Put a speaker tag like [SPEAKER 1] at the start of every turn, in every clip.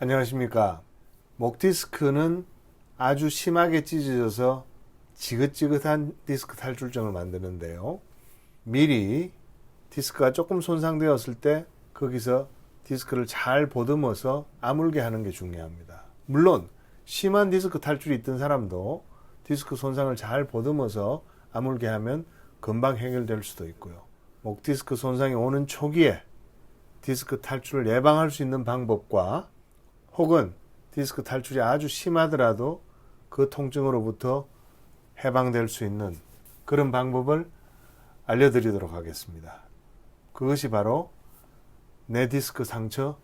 [SPEAKER 1] 안녕하십니까. 목 디스크는 아주 심하게 찢어져서 지긋지긋한 디스크 탈출증을 만드는데요. 미리 디스크가 조금 손상되었을 때 거기서 디스크를 잘 보듬어서 아물게 하는 게 중요합니다. 물론 심한 디스크 탈출이 있던 사람도 디스크 손상을 잘 보듬어서 아물게 하면 금방 해결될 수도 있고요. 목 디스크 손상이 오는 초기에 디스크 탈출을 예방할 수 있는 방법과 혹은 디스크 탈출이 아주 심하더라도 그 통증으로부터 해방될 수 있는 그런 방법을 알려드리도록 하겠습니다. 그것이 바로 내 디스크 상처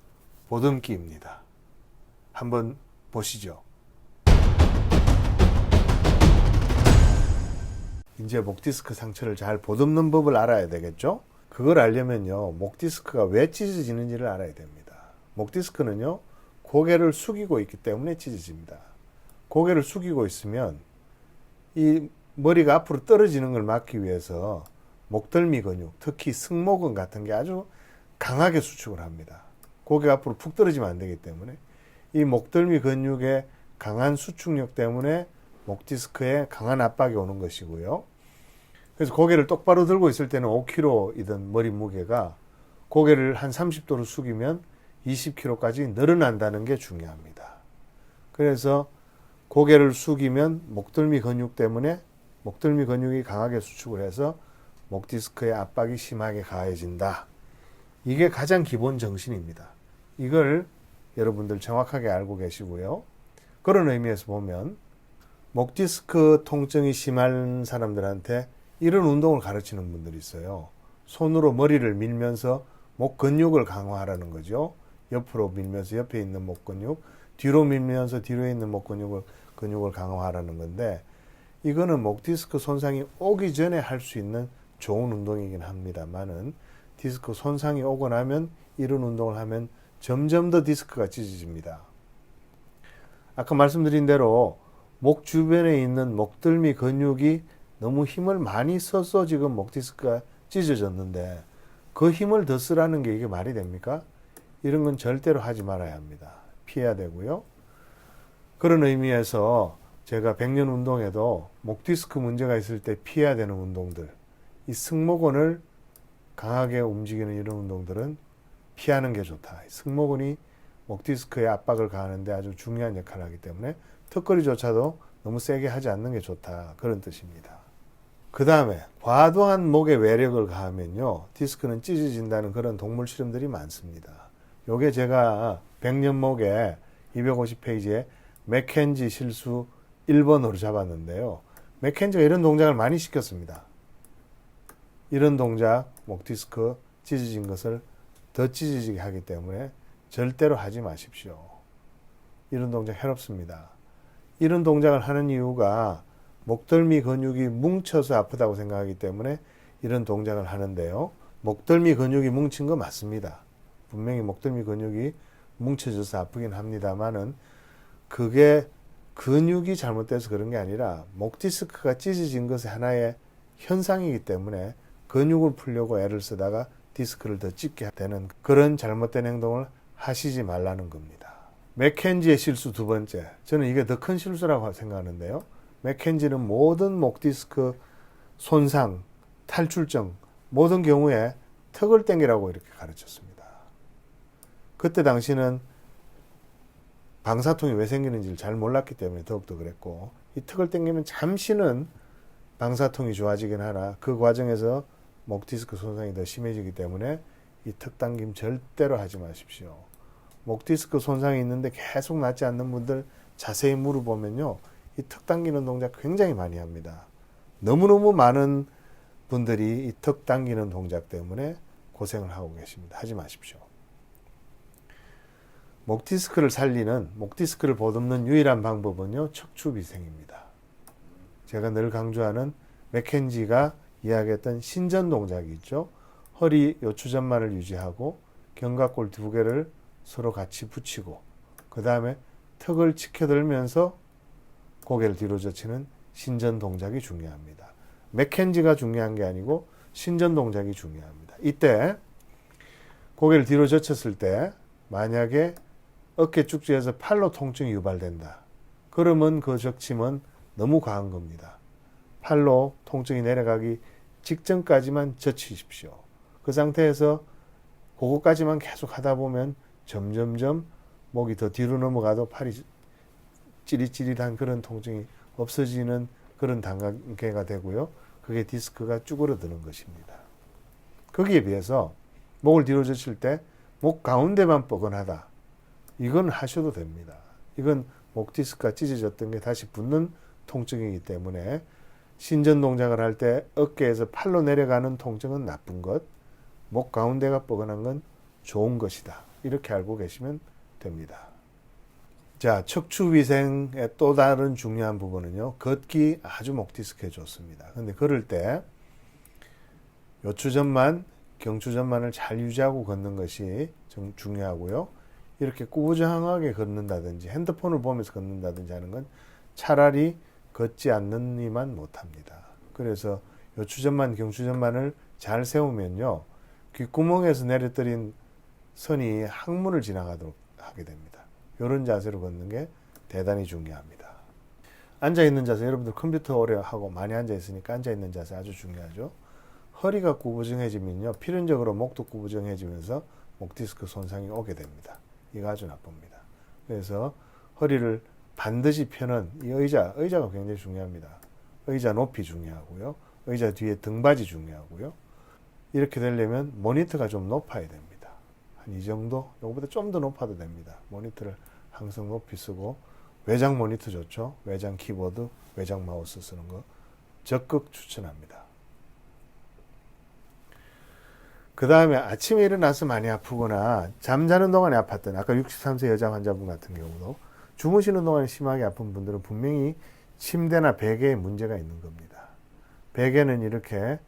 [SPEAKER 1] 보듬기입니다. 한번 보시죠. 이제 목 디스크 상처를 잘 보듬는 법을 알아야 되겠죠? 그걸 알려면요, 목 디스크가 왜 찢어지는지를 알아야 됩니다. 목 디스크는요, 고개를 숙이고 있기 때문에 찢어집니다. 고개를 숙이고 있으면 이 머리가 앞으로 떨어지는 걸 막기 위해서 목덜미 근육, 특히 승모근 같은 게 아주 강하게 수축을 합니다. 고개가 앞으로 푹 떨어지면 안 되기 때문에 이 목덜미 근육의 강한 수축력 때문에 목 디스크에 강한 압박이 오는 것이고요. 그래서 고개를 똑바로 들고 있을 때는 5kg이던 머리 무게가 고개를 한 30도로 숙이면 20kg까지 늘어난다는 게 중요합니다. 그래서 고개를 숙이면 목덜미 근육 때문에 목덜미 근육이 강하게 수축을 해서 목 디스크의 압박이 심하게 가해진다. 이게 가장 기본 정신입니다. 이걸 여러분들 정확하게 알고 계시고요. 그런 의미에서 보면 목 디스크 통증이 심한 사람들한테 이런 운동을 가르치는 분들이 있어요. 손으로 머리를 밀면서 목 근육을 강화하라는 거죠. 옆으로 밀면서 옆에 있는 목 근육, 뒤로 밀면서 뒤로에 있는 목 근육을 강화하라는 건데, 이거는 목 디스크 손상이 오기 전에 할 수 있는 좋은 운동이긴 합니다만은 디스크 손상이 오고 나면 이런 운동을 하면 점점 더 디스크가 찢어집니다. 아까 말씀드린 대로 목 주변에 있는 목덜미 근육이 너무 힘을 많이 써서 지금 목 디스크가 찢어졌는데 그 힘을 더 쓰라는 게 이게 말이 됩니까? 이런 건 절대로 하지 말아야 합니다. 피해야 되고요. 그런 의미에서 제가 100년 운동에도 목 디스크 문제가 있을 때 피해야 되는 운동들, 이 승모근을 강하게 움직이는 이런 운동들은 피하는 게 좋다. 승모근이 목 디스크에 압박을 가하는데 아주 중요한 역할을 하기 때문에 턱걸이조차도 너무 세게 하지 않는 게 좋다. 그런 뜻입니다. 그 다음에 과도한 목에 외력을 가하면요, 디스크는 찢어진다는 그런 동물 실험들이 많습니다. 요게 제가 100년목에 250페이지에 맥켄지 실수 1번으로 잡았는데요. 맥켄지가 이런 동작을 많이 시켰습니다. 이런 동작, 목 디스크 찢어진 것을 더 찢어지게 하기 때문에 절대로 하지 마십시오. 이런 동작 해롭습니다. 이런 동작을 하는 이유가 목덜미 근육이 뭉쳐서 아프다고 생각하기 때문에 이런 동작을 하는데요. 목덜미 근육이 뭉친 거 맞습니다. 분명히 목덜미 근육이 뭉쳐져서 아프긴 합니다만은 그게 근육이 잘못돼서 그런 게 아니라 목 디스크가 찢어진 것의 하나의 현상이기 때문에 근육을 풀려고 애를 쓰다가 디스크를 더 찢게 되는 그런 잘못된 행동을 하시지 말라는 겁니다. 맥켄지의 실수 두 번째. 저는 이게 더 큰 실수라고 생각하는데요. 맥켄지는 모든 목 디스크 손상, 탈출증, 모든 경우에 턱을 당기라고 이렇게 가르쳤습니다. 그때 당시는 방사통이 왜 생기는지를 잘 몰랐기 때문에 더욱더 그랬고, 이 턱을 당기면 잠시는 방사통이 좋아지긴 하나 그 과정에서 목 디스크 손상이 더 심해지기 때문에 이 턱 당김 절대로 하지 마십시오. 목 디스크 손상이 있는데 계속 낫지 않는 분들 자세히 물어보면요, 이 턱 당기는 동작 굉장히 많이 합니다. 너무너무 많은 분들이 이 턱 당기는 동작 때문에 고생을 하고 계십니다. 하지 마십시오. 목 디스크를 살리는, 목 디스크를 보듬는 유일한 방법은요, 척추비생입니다. 제가 늘 강조하는 맥켄지가 이야기했던 신전 동작이 있죠. 허리 요추전만을 유지하고 견갑골 두 개를 서로 같이 붙이고 그 다음에 턱을 치켜들면서 고개를 뒤로 젖히는 신전 동작이 중요합니다. 맥켄지가 중요한 게 아니고 신전 동작이 중요합니다. 이때 고개를 뒤로 젖혔을 때 만약에 어깨 쭉지에서 팔로 통증이 유발된다. 그러면 그 적침은 너무 과한 겁니다. 팔로 통증이 내려가기 직전까지만 젖히십시오. 그 상태에서 그거까지만 계속 하다 보면 점점점 목이 더 뒤로 넘어가도 팔이 찌릿찌릿한 그런 통증이 없어지는 그런 단계가 되고요. 그게 디스크가 쭈그러드는 것입니다. 거기에 비해서 목을 뒤로 젖힐 때 목 가운데만 뻐근하다. 이건 하셔도 됩니다. 이건 목 디스크가 찢어졌던 게 다시 붙는 통증이기 때문에 신전 동작을 할 때 어깨에서 팔로 내려가는 통증은 나쁜 것, 목 가운데가 뻐근한 건 좋은 것이다. 이렇게 알고 계시면 됩니다. 자, 척추위생의 또 다른 중요한 부분은요. 걷기 아주 목 디스크에 좋습니다. 근데 걸을 때 요추전만, 경추전만을 잘 유지하고 걷는 것이 좀 중요하고요. 이렇게 꾸부정하게 걷는다든지 핸드폰을 보면서 걷는다든지 하는 건 차라리 걷지 않느니만 못합니다. 그래서 요추전만, 경추전만을 잘 세우면요. 귓구멍에서 내려뜨린 선이 항문을 지나가도록 하게 됩니다. 이런 자세로 걷는 게 대단히 중요합니다. 앉아있는 자세, 여러분들 컴퓨터 오래 하고 많이 앉아있으니까 앉아있는 자세 아주 중요하죠. 허리가 구부정해지면요. 필연적으로 목도 구부정해지면서 목 디스크 손상이 오게 됩니다. 이거 아주 나쁩니다. 그래서 허리를 반드시 펴는 이 의자가 굉장히 중요합니다. 의자 높이 중요하고요. 의자 뒤에 등받이 중요하고요. 이렇게 되려면 모니터가 좀 높아야 됩니다. 한 이 정도? 이거보다 좀 더 높아도 됩니다. 모니터를 항상 높이 쓰고 외장 모니터 좋죠. 외장 키보드, 외장 마우스 쓰는 거 적극 추천합니다. 그 다음에 아침에 일어나서 많이 아프거나 잠자는 동안에 아팠던 아까 63세 여자 환자분 같은 경우도 주무시는 동안에 심하게 아픈 분들은 분명히 침대나 베개에 문제가 있는 겁니다. 베개는 이렇게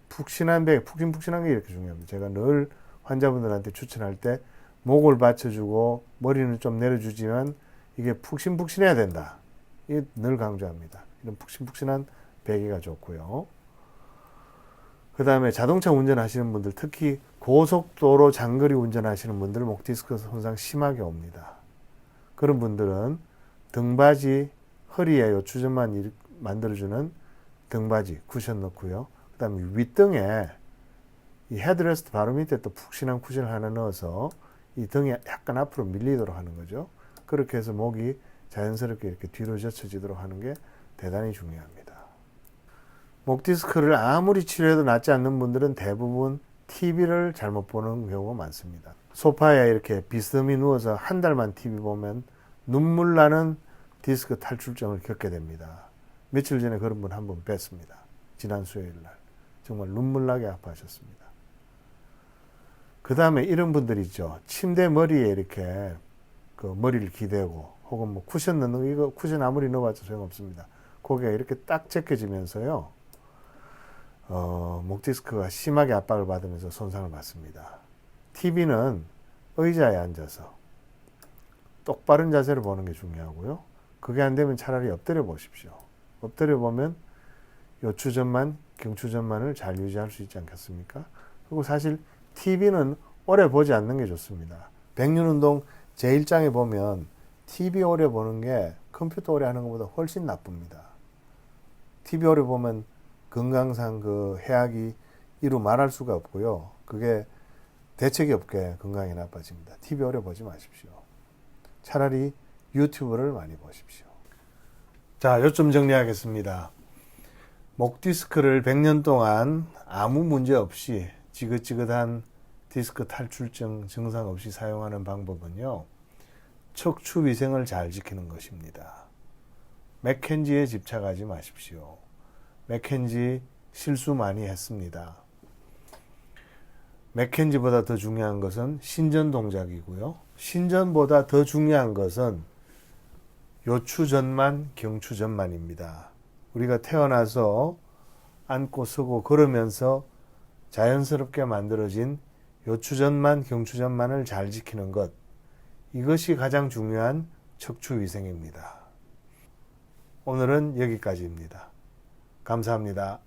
[SPEAKER 1] 푹신한 베개, 푹신푹신한 게 이렇게 중요합니다. 제가 늘 환자분들한테 추천할 때 목을 받쳐주고 머리는 좀 내려주지만 이게 푹신푹신해야 된다. 이게 늘 강조합니다. 이런 푹신푹신한 베개가 좋고요. 그 다음에 자동차 운전하시는 분들, 특히 고속도로 장거리 운전하시는 분들 목 디스크 손상 심하게 옵니다. 그런 분들은 등받이, 허리에 요추전만 만들어주는 등받이, 쿠션 넣고요. 그 다음에 윗등에 이 헤드레스트 바로 밑에 또 푹신한 쿠션을 하나 넣어서 이 등이 약간 앞으로 밀리도록 하는 거죠. 그렇게 해서 목이 자연스럽게 이렇게 뒤로 젖혀지도록 하는 게 대단히 중요합니다. 목 디스크를 아무리 치료해도 낫지 않는 분들은 대부분 TV를 잘못 보는 경우가 많습니다. 소파에 이렇게 비스듬히 누워서 한 달만 TV 보면 눈물 나는 디스크 탈출증을 겪게 됩니다. 며칠 전에 그런 분 한 분 뵀습니다. 지난 수요일 날. 정말 눈물 나게 아파하셨습니다. 그 다음에 이런 분들 있죠. 침대 머리에 이렇게 그 머리를 기대고 혹은 뭐 쿠션 넣는 거, 이거 쿠션 아무리 넣어봤자 소용없습니다. 고개가 이렇게 딱 제껴지면서요. 목 디스크가 심하게 압박을 받으면서 손상을 받습니다. TV는 의자에 앉아서 똑바른 자세로 보는 게 중요하고요. 그게 안 되면 차라리 엎드려 보십시오. 엎드려 보면 요추전만, 경추전만을 잘 유지할 수 있지 않겠습니까? 그리고 사실 TV는 오래 보지 않는 게 좋습니다. 백년운동 제1장에 보면 TV 오래 보는 게 컴퓨터 오래 하는 것보다 훨씬 나쁩니다. TV 오래 보면 건강상 그 해악이 이루 말할 수가 없고요. 그게 대책이 없게 건강이 나빠집니다. TV 오래 보지 마십시오. 차라리 유튜브를 많이 보십시오. 자, 요점 정리하겠습니다. 목 디스크를 100년 동안 아무 문제 없이 지긋지긋한 디스크 탈출증 증상 없이 사용하는 방법은요. 척추 위생을 잘 지키는 것입니다. 맥켄지에 집착하지 마십시오. 맥켄지 실수 많이 했습니다. 맥켄지보다 더 중요한 것은 신전 동작이고요. 신전보다 더 중요한 것은 요추전만, 경추전만입니다. 우리가 태어나서 앉고 서고 걸으면서 자연스럽게 만들어진 요추전만, 경추전만을 잘 지키는 것. 이것이 가장 중요한 척추위생입니다. 오늘은 여기까지입니다. 감사합니다.